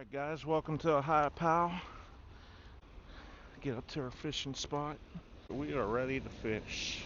Alright guys, welcome to Ohiopyle. Get up to our fishing spot. We are ready to fish.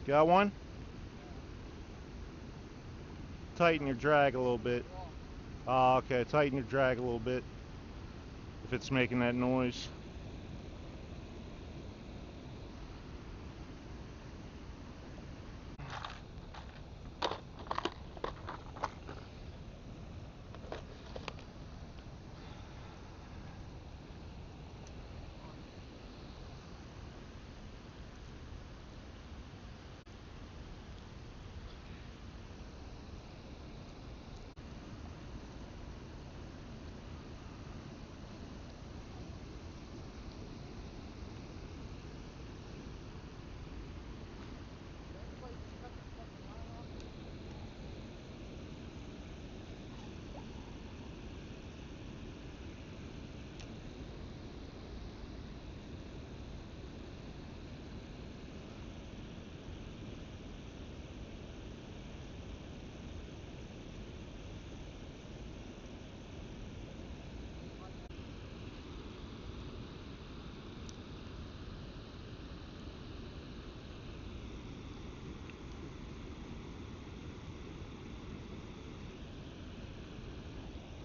Got one? Tighten your drag a little bit. Oh, okay, tighten your drag a little bit if it's making that noise.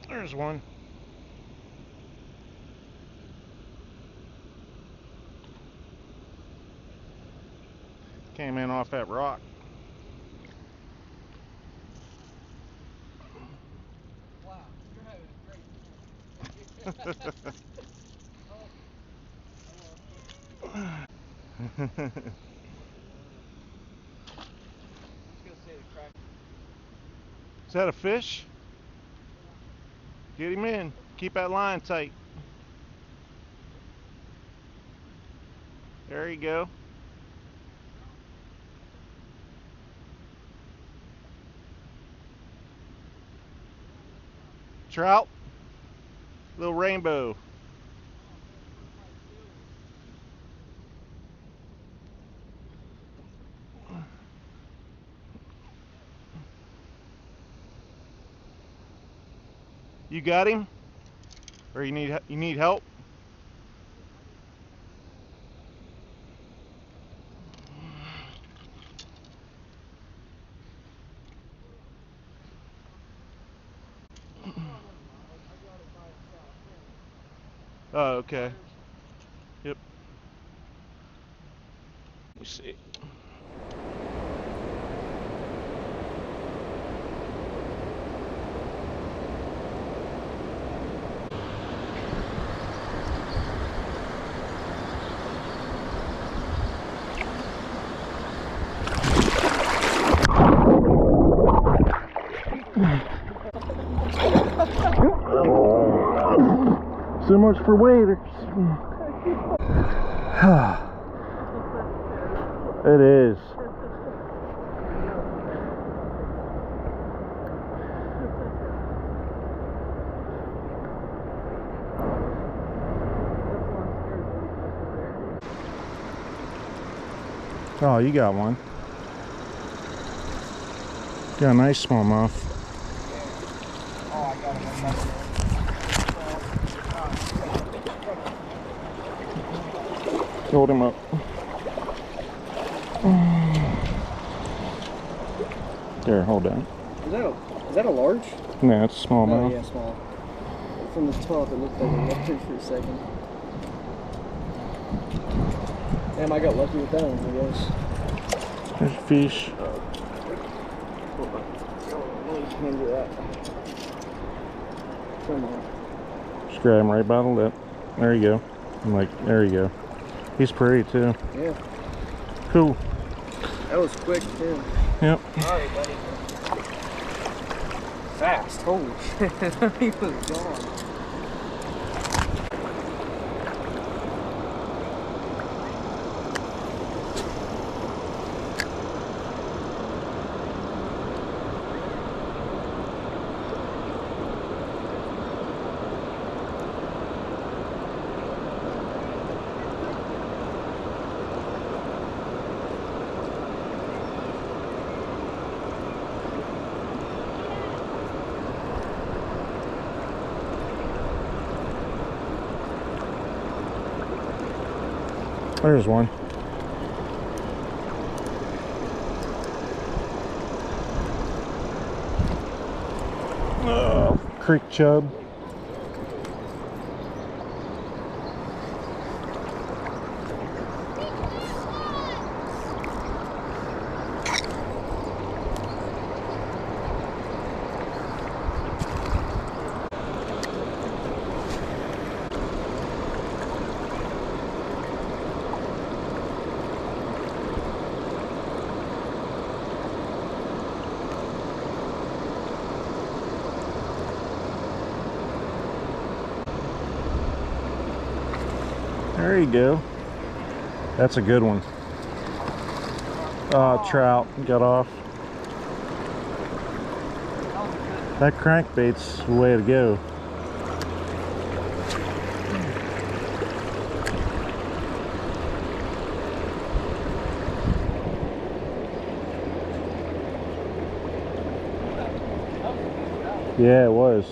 There's one. Came in off that rock. Wow, you're having a great day. Is that a fish? Get him in. Keep that line tight. There you go. Trout. Little rainbow. You got him? Or you need help? Oh, okay. Yep. Let me see. So much for waders. It is. Oh, you got one. Got a nice smallmouth. Oh, I got him. Hold him up. There, hold on. Is that a large? No, it's a smallmouth. Oh, yeah, small. From the top, it looked like a leopard for a second. Damn, I got lucky with that one, I guess. There's a fish. Hold on. Let me hand you that. Come on. Just grab him right by the lip. There you go. I'm like, there you go. He's pretty too. Yeah. Cool. That was quick too. Yep. Alright, buddy. Fast. Holy shit. He was gone. There's one. Oh, creek chub. There you go. That's a good one. Trout got off. That crankbait's the way to go. Yeah, it was.